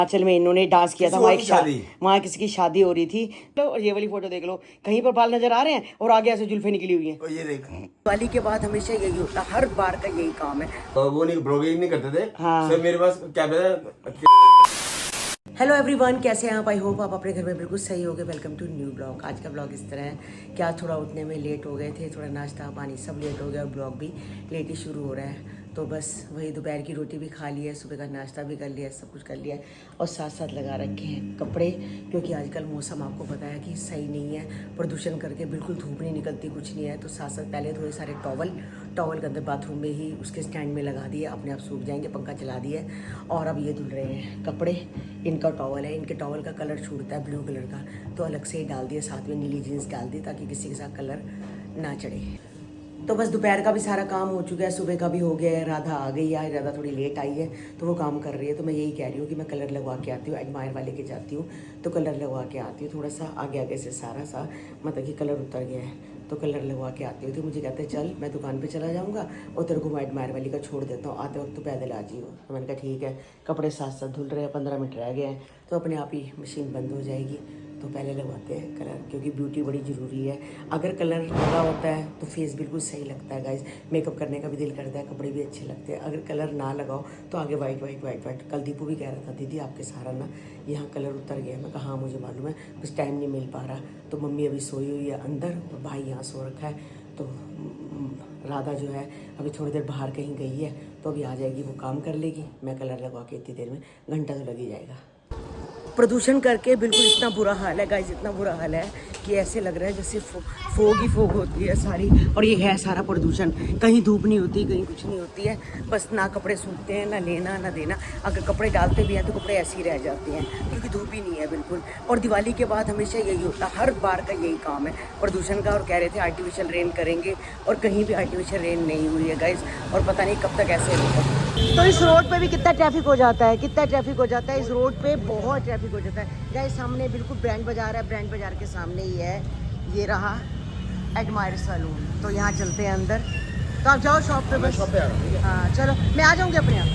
हिमाचल में इन्होंने डांस किया था, वहाँ किसी की शादी हो रही थी। तो ये वाली फोटो देख लो, कहीं पर बाल नजर आ रहे हैं और आगे ऐसे जुल्फे निकली हुई हैं। ये देख, दिवाली के बाद हमेशा यही होता है, हर बार का यही काम है। वो नहीं ब्लॉगिंग नहीं करते थे। हाँ। सर मेरे पास कैमरा। हेलो एवरीवन, कैसे हैं आप? आई होप आप अपने घर में बिल्कुल सही होगे। Welcome to new blog. आज का ब्लॉग इस तरह है कि आज थोड़ा उठने में लेट हो गए थे, थोड़ा नाश्ता पानी सब लेट हो गया और ब्लॉग भी लेट ही शुरू हो रहा है। तो बस वही दोपहर की रोटी भी खा ली है, सुबह का नाश्ता भी कर लिया, सब कुछ कर लिया है और साथ साथ लगा रखे हैं कपड़े, क्योंकि आजकल मौसम आपको पता है कि सही नहीं है, प्रदूषण करके बिल्कुल धूप नहीं निकलती, कुछ नहीं है। तो साथ साथ पहले थोड़े सारे टॉवल के अंदर बाथरूम में ही उसके स्टैंड में लगा दिए, अपने आप सूख जाएंगे, पंखा चला दिए। और अब ये धुल रहे हैं कपड़े। इनका टॉवल है, इनके टॉवल का कलर छूटता है ब्लू कलर का, तो अलग से ही डाल दिए, साथ में नीली जीन्स डाल दी ताकि किसी के साथ कलर ना चढ़े। तो बस दोपहर का भी सारा काम हो चुका है, सुबह का भी हो गया है। राधा आ गई है, राधा थोड़ी लेट आई है तो वो काम कर रही है। तो मैं यही कह रही हूँ कि मैं कलर लगवा के आती हूँ, एडमायर वाले के जाती हूँ तो कलर लगवा के आती हूँ। थोड़ा सा आगे से सारा सा मतलब कि कलर उतर गया है तो कलर लगवा के आती हूँ। तो मुझे कहते हैं चल मैं दुकान पे चला जाऊँगा और तेरे को मैं एडमायर वाली का छोड़ देता हूँ, आते वक्त तो पैदल आ जाइए। तो मैंने कहा ठीक है। कपड़े साथ साथ धुल रहे हैं, 15 मिनट रह गए हैं तो अपने आप ही मशीन बंद हो जाएगी। तो पहले लगवाते हैं कलर, क्योंकि ब्यूटी बड़ी ज़रूरी है। अगर कलर लगा होता है तो फेस बिल्कुल सही लगता है गाइस, मेकअप करने का भी दिल करता है, कपड़े भी अच्छे लगते हैं। अगर कलर ना लगाओ तो आगे वाइट। कल दीपू भी कह रहा था दीदी आपके सहारा ना यहाँ कलर उतर गया। मैं कहा हाँ मुझे मालूम है, कुछ टाइम नहीं मिल पा रहा। तो मम्मी अभी सोई हुई है अंदर और भाई यहाँ सो रखा है। तो राधा जो है अभी थोड़ी देर बाहर कहीं गई है तो अभी आ जाएगी, वो काम कर लेगी। मैं कलर लगवा के इतनी देर में घंटा तो लग ही जाएगा। प्रदूषण करके बिल्कुल इतना बुरा हाल है गाइस, इतना बुरा हाल है कि ऐसे लग रहा है जैसे फोग ही फोग होती है सारी। और ये है सारा प्रदूषण, कहीं धूप नहीं होती, कहीं कुछ नहीं होती है, बस ना कपड़े सूखते हैं, ना लेना ना देना। अगर कपड़े डालते भी हैं तो कपड़े ऐसे ही रह जाते हैं क्योंकि धूप ही नहीं है बिल्कुल। और दिवाली के बाद हमेशा यही होता है, हर बार का यही काम है प्रदूषण का। और कह रहे थे आर्टिफिशियल रेन करेंगे और कहीं भी आर्टिफिशियल रेन नहीं हुई है गाइस, और पता नहीं कब तक ऐसे होगा। तो इस रोड पे भी कितना ट्रैफिक हो जाता है, कितना ट्रैफिक हो जाता है इस रोड पे, बहुत ट्रैफिक हो जाता है गाइस। सामने बिल्कुल ब्रांड बाजार है, ब्रांड बाजार के सामने ही है, ये रहा एडमायर सैलून। तो यहाँ चलते हैं अंदर, तो आप जाओ शॉप पे। बस शॉप पे आ रहा हूँ। हाँ चलो, मैं आ जाऊँगी अपने यहाँ।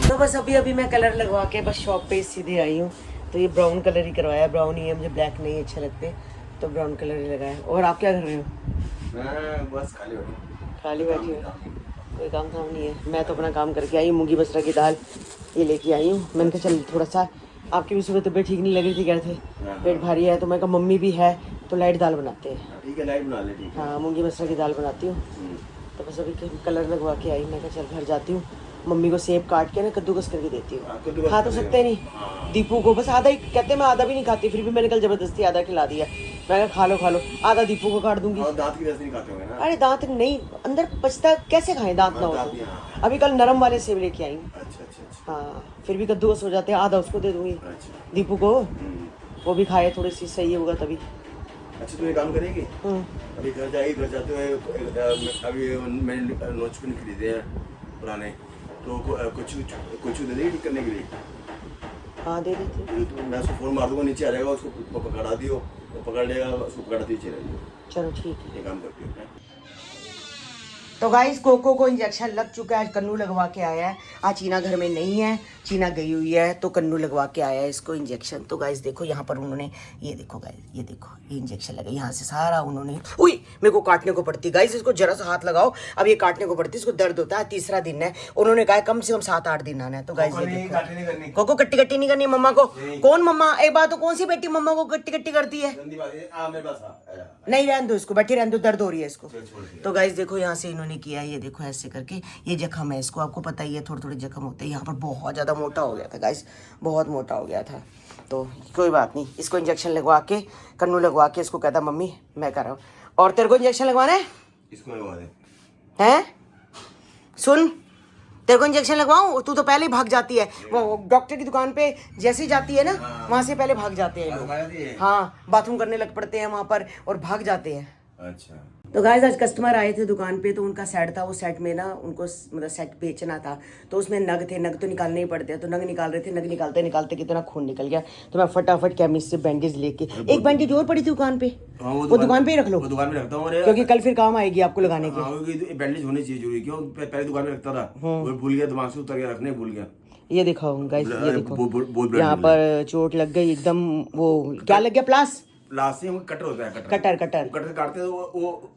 तो बस अभी मैं कलर लगवा के बस शॉप पे सीधे आई हूँ। तो ये ब्राउन कलर ही करवाया, ब्राउन ही है, मुझे ब्लैक नहीं अच्छे लगते तो ब्राउन कलर ही लगाया। और आप क्या कर रहे हो? मैं बस खाली बैठी हूँ, कोई काम नहीं है। मैं तो अपना काम करके आई हूँ, मूंगी मसरा की दाल ये लेके आई हूँ। मैंने कहा चल थोड़ा सा, आपकी भी सुबह तबीयत ठीक नहीं लग रही थी, कह रहे थे पेट भारी है, तो मैं कहा मम्मी भी है तो लाइट दाल बनाते हैं। ठीक है, लाइट बना ले। ठीक है, हाँ मूंगी मसरा की दाल बनाती हूँ। तो बस अभी कलर लगवा के आई, मैं कहा चल घर जाती हूँ, मम्मी को सेब काट के ना कद्दूकस करके देती हूँ। खा तो सकते नहीं, दीपू को बस आधा ही कहते, मैं आधा भी नहीं खाती, फिर भी मैंने कल जबरदस्ती आधा खिला दिया। मैं खा लो, आधा दीपू को काट दूंगी। दांत की वजह नहीं खाते होंगे ना? अरे दांत नहीं, अंदर बचता, कैसे खाएं दांत ना हो तो। अभी कल नरम वाले सेब लेके आई हूँ। अच्छा। हाँ फिर भी कद्दूकस हो जाते हैं, आधा उसको दे दूंगी दीपू को, वो भी खाए, थोड़ी सी सही होगा तभी। अच्छा तू ये काम करेगी? अभी घर जाएगी, घर जाते हुए अभी मैंने नोट्स भी खरीदे हैं पुराने, तो कुछ दे देगी ठीक करने के लिए? हाँ दे देती। तो मैं उसको फोन मार दूंगा, नीचे आ जाएगा, उसको पकड़ा दियो, वो पकड़ लेगा, उसको पकड़ाती चलेगी। चलो ठीक है, ये काम करती हूँ। तो गाइस कोको को इंजेक्शन लग चुका है, कन्नू लगवा के आया है। आज चीना घर में नहीं है, चीना गई हुई है तो कन्नू लगवा के आया है इसको इंजेक्शन। तो गाइस देखो यहाँ पर उन्होंने, ये देखो गाइस, ये देखो ये इंजेक्शन लगा यहाँ से सारा उन्होंने, उई मेरे को काटने को पड़ती गाइस, इसको जरा सा हाथ लगाओ, अब ये काटने को पड़ती, इसको दर्द होता है। तीसरा दिन है, उन्होंने कहा कम से कम 7-8 दिन आना है। तो गाइस कोको कट्टी नहीं करनी मम्मा को। कौन मम्मा? एक बात तो कौन सी बेटी मम्मा को कट्टी करती है? नहीं रहने दो इसको, बैठी रहने दो, दर्द हो रही है इसको। तो गाइस देखो यहाँ से इन्होंने किया, ये देखो ऐसे करके, ये जख्म है इसको, आपको पता ही है थोड़े जख्म होते हैं। यहाँ पर बहुत ज़्यादा मोटा हो गया था गाइस, बहुत मोटा हो गया था। तो कोई बात नहीं, इसको इंजेक्शन लगवा के, कन्नू लगवा के, इसको कहता मम्मी मैं कर रहा हूँ। और तेरे को इंजेक्शन लगवाना है? इसको लगवा दे। हैं सुन, तेरे को इंजेक्शन लगवाऊं? तू तो पहले ही भाग जाती है, वो डॉक्टर की दुकान पे जैसे ही जाती है ना, वहाँ से पहले भाग जाते हैं लोग। हाँ बाथरूम करने लग पड़ते हैं वहाँ पर और भाग जाते हैं। अच्छा तो गाइस आज कस्टमर आए थे दुकान पे, तो उनका सेट था, वो सेट में ना उनको मतलब सेट बेचना था, तो उसमें नग थे, नग तो निकालने ही पड़ते हैं, तो नग निकाल रहे थे, नग निकालते निकालते कितना खून निकल गया, तो मैं फटाफट केमिस्ट से बैंडेज लेके, एक बैंडेज और पड़ी थी दुकान पे, वो दुकान पे ही रख लो, वो दुकान में रखता हूँ क्योंकि कल फिर काम आएगी आपको लगाने की। हाँ, बैंडेज होनी चाहिए जरूरी, क्यों पहले दुकान में रखता था, वो भूल गया, दिमाग से उतर गया, रखने भूल गया। ये दिखाओ गाइस, ये देखो बहुत यहाँ पर चोट लग गई एकदम, वो क्या लग गया, प्लास लास्ट से कटर होता है, कटर कटर काटते हैं, तो वो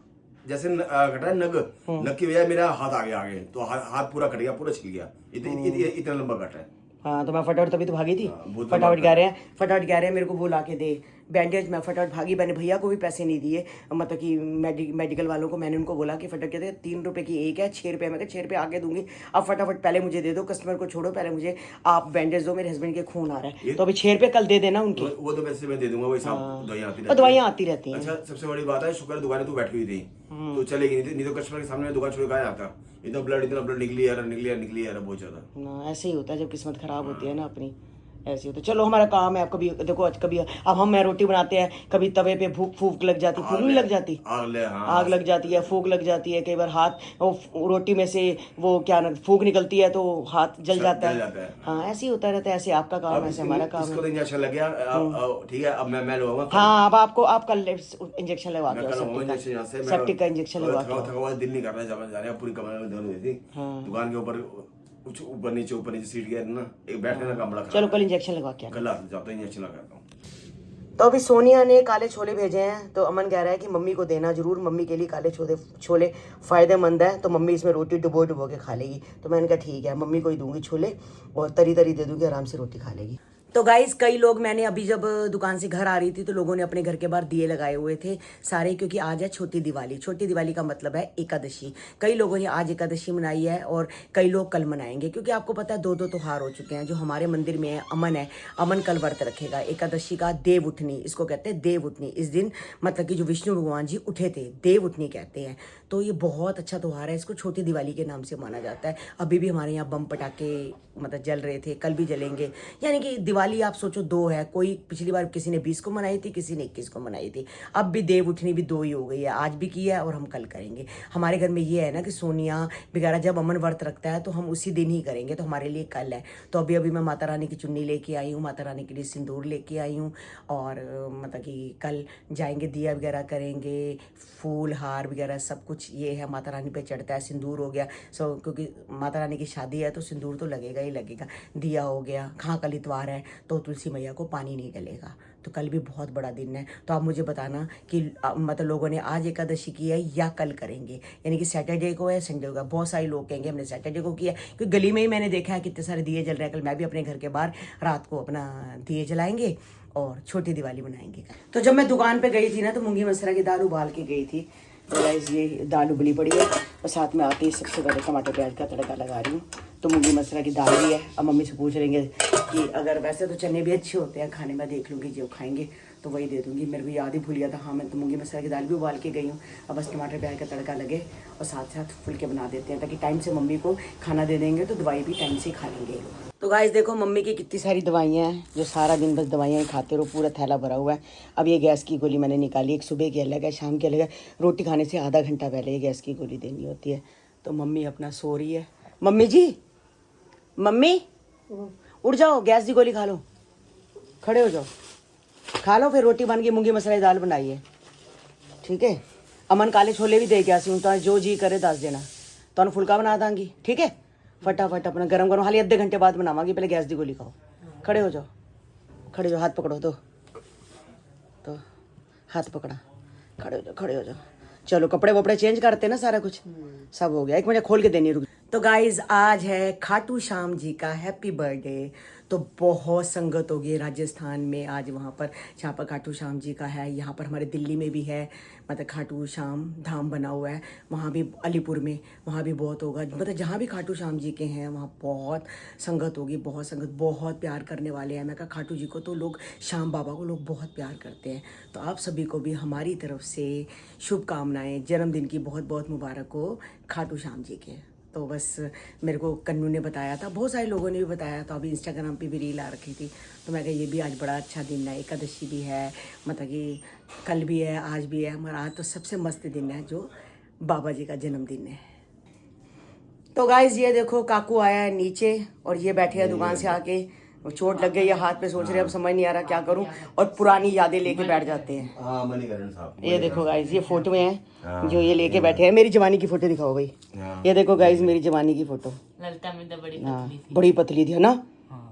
जैसे कटा है नग, नग की वजह मेरा हाथ आगे, तो हाथ पूरा कट गया, पूरा छिल गया, इतना लंबा कट है। हाँ तो मैं फटाफट तभी तो भागी थी, बहुत फटाफट कह रहे हैं मेरे को वो ला के दे बैंडेज। मैं फटाफट भागी, मैंने भैया को भी पैसे नहीं दिए, मतलब कि मेडिकल वालों को मैंने उनको बोला कि फटाफट कहते 3 रुपए की एक है, 6 रुपये, मैं 6 रुपये आगे दूंगी, अब फटाफट पहले मुझे दे दो, कस्टमर को छोड़ो, पहले मुझे आप बैंडेज दो, मेरे हस्बैंड के खून आ रहा है, तो अभी 6 रुपये कल दे देना उनकी। वो तो वैसे मैं दे दूंगा, वो दवाइयाँ आती रहती हैं। अच्छा, सबसे बड़ी बात है, शुक्र दुकान तू बैठी हुई थी, तो चलेगी नहीं तो कस्टमर के सामने दुकान छोड़ के आता, इतना ब्लड निकली यार बहुत ज्यादा। ऐसे ही होता है जब किस्मत खराब होती है ना अपनी, ऐसे होता है। चलो हमारा काम है, कभी देखो कभी अब हम रोटी बनाते हैं, कभी तवे पे फूक लग जाती, फूक नहीं लग जाती, आग लग जाती है, फूक लग जाती है, कई बार हाथ रोटी में से वो क्या फूक निकलती है तो हाथ जल जाता है। हाँ ऐसे ही होता रहता है, ऐसे आपका काम है, ऐसे हमारा काम है। इंजेक्शन लग गया, ठीक है, अब मैं लगाऊंगा। हाँ अब आपको आप कल इंजेक्शन लगवा के, सेप्टिक का इंजेक्शन लगवा के। दिल नहीं कर रहा जाने, पूरी कमर में दर्द हुई थी, दुकान के ऊपर ऊपर नीचे सीट गया ना, एक बैठने का काम बड़ा। चलो कल इंजेक्शन लगवा के, कल जाता इंजेक्शन लगाता हूँ। तो अभी सोनिया ने काले छोले भेजे हैं, तो अमन कह रहा है कि मम्मी को देना जरूर, मम्मी के लिए काले छोले फ़ायदेमंद है, तो मम्मी इसमें रोटी डुबो के खा लेगी। तो मैंने कहा ठीक है, मम्मी को ही दूंगी छोले और तरी दे दूंगी, आराम से रोटी खा लेगी। तो गाइस कई लोग, मैंने अभी जब दुकान से घर आ रही थी तो लोगों ने अपने घर के बाहर दिए लगाए हुए थे सारे, क्योंकि आज है छोटी दिवाली। छोटी दिवाली का मतलब है एकादशी। कई लोगों ने आज एकादशी मनाई है और कई लोग कल मनाएंगे, क्योंकि आपको पता है 2 त्योहार हो चुके हैं। जो हमारे मंदिर में है, अमन कल व्रत रखेगा एकादशी का, देव उठनी इसको कहते हैं, देव उठनी। इस दिन मतलब कि जो विष्णु भगवान जी उठे थे, देव उठनी कहते हैं। तो ये बहुत अच्छा त्योहार है, इसको छोटी दिवाली के नाम से माना जाता है। अभी भी हमारे यहाँ बम पटाखे मतलब जल रहे थे, कल भी जलेंगे। यानी कि दिवाली आप सोचो 2 है, कोई पिछली बार किसी ने 20 को मनाई थी, किसी ने 21 को मनाई थी, अब भी देव उठनी भी 2 ही हो गई है। आज भी किया है और हम कल करेंगे। हमारे घर में ये है ना कि सोनिया वगैरह जब अमन व्रत रखता है तो हम उसी दिन ही करेंगे, तो हमारे लिए कल है। तो अभी मैं माता रानी की चुन्नी लेके आई हूँ, माता रानी के लिए सिंदूर लेके आई हूँ, और मतलब कि कल जाएंगे, दिया वगैरह करेंगे, फूल हार वगैरह सब कुछ ये है, माता रानी पे चढ़ता है। सिंदूर हो गया सो, क्योंकि माता रानी की शादी है तो सिंदूर तो लगेगा ही लगेगा। दिया हो गया, हाँ कल इतवार है तो तुलसी मैया को पानी नहीं डलेगा, तो कल भी बहुत बड़ा दिन है। तो आप मुझे बताना कि मतलब लोगों ने आज एकादशी की है या कल करेंगे, यानी कि सैटरडे को है, संडे को है। बहुत सारे लोग कहेंगे हमने सैटरडे को किया, क्योंकि गली में ही मैंने देखा है कितने सारे दिए जल रहे हैं। कल मैं भी अपने घर के बाहर रात को अपना दिए जलाएंगे और छोटी दिवाली मनाएंगे। तो जब मैं दुकान पे गई थी ना, तो मूंगी मसरा की दाल उबाल के गई थी, तो गाइस ये दाल उबली पड़ी है, और साथ में आते ही सबसे पहले टमाटर प्याज का तड़का लगा रही हूँ। तो मूंगी मसरा की दाल भी है। अब मम्मी से पूछ लेंगे कि अगर वैसे तो चने भी अच्छे होते हैं खाने में, देख लूँगी जो खाएंगे तो वही दे दूँगी। मेरे को याद ही भूल गया था, हाँ मैं तो मूंगी मसरा की दाल भी उबाल के गई हूँ। अब बस टमाटर प्याज का तड़का लगे और साथ साथ फुलके बना देते हैं, ताकि टाइम से मम्मी को खाना दे देंगे तो दवाई भी टाइम से खा लेंगे। तो गाइस देखो मम्मी की कितनी सारी दवाइयाँ हैं, जो सारा दिन बस दवाइयाँ ही खाते रहो, पूरा थैला भरा हुआ है। अब ये गैस की गोली मैंने निकाली, एक सुबह की अलग है, शाम की अलग है। रोटी खाने से आधा घंटा पहले ये गैस की गोली देनी होती है। तो मम्मी अपना सो रही है। मम्मी जी, मम्मी उठ जाओ, गैस की गोली खा लो, खड़े हो जाओ, खा लो, फिर रोटी बन गई, मूंगी मसरा की दाल बनाई है, ठीक है। अमन काले छोले भी दे गया सी, तो जो जी करे दस देना, तो फुलका बना दांगी, ठीक है। फटाफट अपना गरम गरम हाली आधे घंटे बाद बनावांगी, पहले गैस की गोली खाओ। खड़े हो जाओ, खड़े हो जाओ, हाथ पकड़ो, तो हाथ पकड़ा, खड़े हो जाओ। चलो कपड़े वपड़े चेंज करते ना, सारा कुछ सब हो गया। एक मिनट खोल के देनी, रुक। तो गाइज आज है खाटू श्याम जी का हैप्पी बर्थडे, तो बहुत संगत होगी राजस्थान में आज वहाँ पर, जहाँ पर खाटू श्याम जी का है। यहाँ पर हमारे दिल्ली में भी है, मतलब खाटू श्याम धाम बना हुआ है, वहाँ भी अलीपुर में, वहाँ भी बहुत होगा। मतलब जहाँ भी खाटू श्याम जी के हैं वहाँ बहुत संगत होगी, बहुत संगत, बहुत प्यार करने वाले हैं। मैं कहा खाटू जी को तो लोग, श्याम बाबा को लोग बहुत प्यार करते हैं। तो आप सभी को भी हमारी तरफ से शुभकामनाएं, जन्मदिन की बहुत बहुत मुबारक हो खाटू श्याम जी के। तो बस मेरे को कन्नू ने बताया था, बहुत सारे लोगों ने भी बताया था, अभी इंस्टाग्राम पे भी रील आ रखी थी। तो मैं कहा ये भी आज बड़ा अच्छा दिन है, एकादशी भी है, मतलब कि कल भी है, आज भी है, मगर आज तो सबसे मस्त दिन है जो बाबा जी का जन्मदिन है। तो गाइज ये देखो काकू आया है नीचे और ये बैठे हैं दुकान से आके, चोट लग गई है हाथ पे, सोच रहे अब समझ नहीं आ रहा क्या करूं, और पुरानी यादें लेके बैठ जाते हैं। हाँ मणिकरण साहब, ये देखो गाइज ये फोटो में है जो ये लेके बैठे हैं। मेरी जवानी की फोटो दिखाओ भाई। ये देखो गाइज मेरी जवानी की फोटो। ललिता में तो बड़ी हाँ पतली थी। बड़ी पतली थी है ना।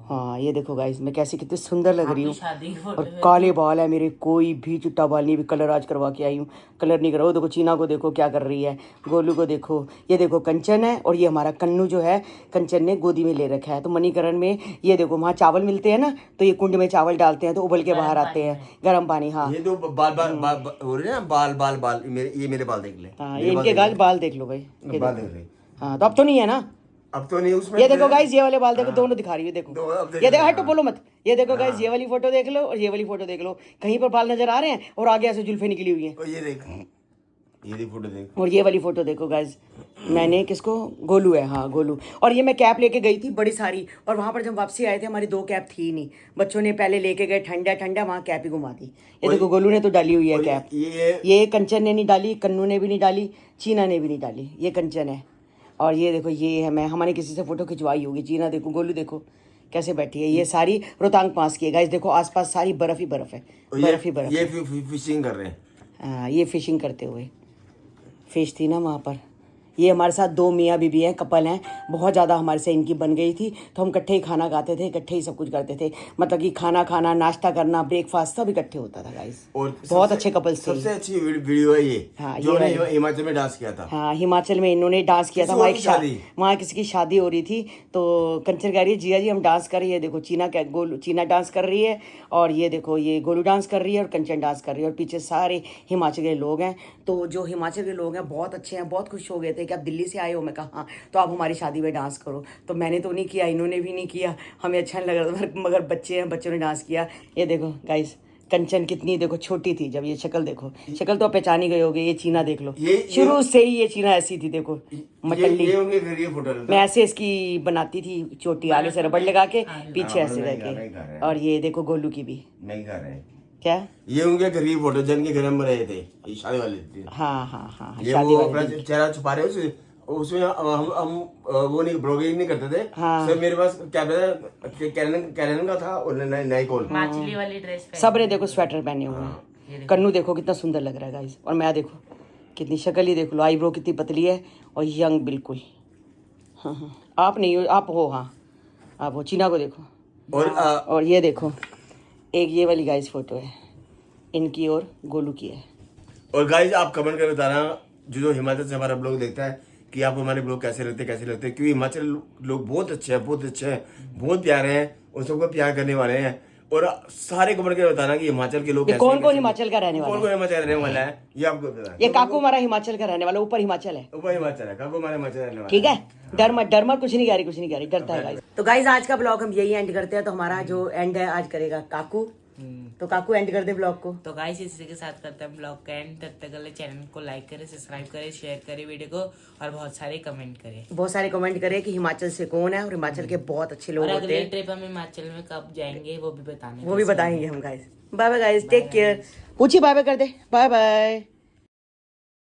हाँ ये देखो गाइज मैं कैसे कितनी सुंदर लग रही हूँ, शादी की और फोटो काले बाल है मेरे, कोई भी चिट्टा बाल नहीं, भी कलर आज करवा के आई हूँ, कलर नहीं करा। वो देखो चीना को देखो क्या कर रही है, गोलू को देखो, ये देखो कंचन है, और ये हमारा कन्नू जो है कंचन ने गोदी में ले रखा है। तो मणिकरण में ये देखो वहाँ चावल मिलते हैं ना, तो ये कुंड में चावल डालते हैं तो उबल के बाहर आते हैं, गर्म पानी। हाँ ये तो बाल बाल बाल हो रहे हैं, बाल बाल बाल ये मेरे बाल देख ले। हाँ ये इनके गाल बाल देख लो भाई, ये बाल देखो। देख ले। हाँ तो अब तो नहीं है ना, अब तो नहीं उसमें। ये देखो गाइस ये वाले बाल देखो, दोनों दिखा रही है देखो, अब ये देखो हटो बोलो मत। ये देखो गाइस ये वाली फोटो देख लो और ये वाली फोटो देख लो, कहीं पर बाल नजर आ रहे हैं और आगे ऐसे जुल्फे निकली हुई हैं। और ये देख, ये फोटो देख, और ये वाली फोटो देखो गाइस, मैंने किसको, गोलू है, हाँ गोलू। और ये मैं कैप लेके गई थी बड़ी सारी, और वहां पर जब वापसी आए थे हमारी 2 कैप थी नहीं, बच्चों ने पहले लेके गए, ठंडा ठंडा वहां कैप ही घुमा दी। ये देखो गोलू ने तो डाली हुई है कैप, ये कंचन ने नहीं डाली, कन्नू ने भी नहीं डाली, चीना ने भी नहीं डाली, ये कंचन है। और ये देखो ये है मैं, हमारे किसी से फोटो खिंचवाई होगी। चीना देखो, गोलू देखो कैसे बैठी है। ये सारी रोहतांग पास की है गाइस, देखो आसपास सारी बर्फ ही बर्फ है, बर्फ ही बर्फ। ये फिशिंग कर रहे हैं। हाँ ये फिशिंग करते हुए, फिश थी ना वहाँ पर। ये हमारे साथ 2 मियाँ बीबी हैं, कपल हैं, बहुत ज़्यादा हमारे से इनकी बन गई थी, तो हम इकट्ठे ही खाना खाते थे, इकट्ठे ही सब कुछ करते थे, मतलब कि खाना खाना, नाश्ता करना, ब्रेकफास्ट सब इकट्ठे होता था गाइस। और बहुत अच्छे कपल्स थे। सबसे अच्छी वीडियो है ये, हाँ, जो उन्होंने हिमाचल में डांस किया था। हाँ हिमाचल में इन्होंने डांस किया था, वहाँ किसी की शादी हो रही थी, तो कंचन कह रही है जिया जी हम डांस कर रही है, देखो चीना डांस कर रही है, और ये देखो ये गोलू डांस कर रही है, और कंचन डांस कर रही है, और पीछे सारे हिमाचल के लोग हैं। तो जो हिमाचल के लोग हैं बहुत अच्छे हैं, बहुत खुश हो गए थे कि आप दिल्ली से आए हो। मैं कहा हाँ, तो आप हमारी शादी में डांस करो। तो मैंने तो नहीं किया, इन्होंने भी नहीं किया, हमें अच्छा नहीं लग रहा था, मगर बच्चे हैं, बच्चों ने डांस किया। ये देखो गाइस कंचन कितनी देखो छोटी थी जब, ये शक्ल देखो, शक्ल तो आप पहचान ही गए होगे। ये चीना देख लो, शुरू से ही ये चीना ऐसी थी, देखो मटल्ली। मैं ऐसे इसकी बनाती थी चोटी, आगे से रबड़ लगा के, पीछे ऐसे करके। और ये देखो गोलू की भी नहीं कर रहे क्या, ये उनके गरीब फोटो जिनके घर में रहे थे, ये शादी वाले थे। हाँ हाँ हाँ ये शादी वो वाले अपना चेहरा छुपा रहे उसमें हम वो नहीं ब्लॉगिंग नहीं करते थे। हाँ। सर मेरे पास कैनन का था और नाइकॉन। माचली वाली ड्रेस सब ने देखो स्वेटर पहने हुए हैं। कन्नू देखो कितना सुंदर लग रहा है गाइस, और मैं देखो कितनी शक्ल ही देख लो, आईब्रो कितनी पतली है और यंग बिल्कुल। हाँ हाँ आप नहीं हो, आप हो, हाँ आप हो। चीना को देखो, और ये देखो एक ये वाली गाइस फोटो है इनकी और गोलू की है। और गाइस आप कमेंट कर बताना जो हिमाचल से हमारा ब्लॉग देखता है कि आप हमारे ब्लॉग कैसे लगते हैं, क्योंकि हिमाचल लोग बहुत अच्छे हैं, बहुत प्यारे हैं, उन सबको प्यार करने वाले हैं। और सारे कमेंट कर बताना कि हिमाचल के लोग कौन कौन हिमाचल का रहने वाला है, कौन हिमाचल रहने वाला है, ये आपको बताना। ये काकू हमारा हिमाचल का रहने वाला, ऊपर हिमाचल है, ऊपर हिमाचल है, काकू हमारे हिमाचल रहने वाला। ठीक है, डर मत कुछ नहीं कह रही, कुछ नहीं कह रही, डरता है गाइस। तो गाइस आज का ब्लॉग हम यही एंड करते हैं। तो हमारा जो एंड है आज करेगा काकू, तो काकू एंड कर दे ब्लॉग को। तो गाइस इसी के साथ करते हैं ब्लॉग का एंड। तब तक के लिए चैनल को लाइक करें, सब्सक्राइब करें, शेयर करें वीडियो को, और बहुत सारे कमेंट करें। बहुत सारे कमेंट करें कि हिमाचल से कौन है, और हिमाचल के बहुत अच्छे लोग और होते अगली हैं, ट्रिप हम हिमाचल में कब जाएंगे वो भी बताने, वो भी बताएंगे हम guys. Bye bye guys, take care. पूछिए बाय बाय कर दे, बाय बाय।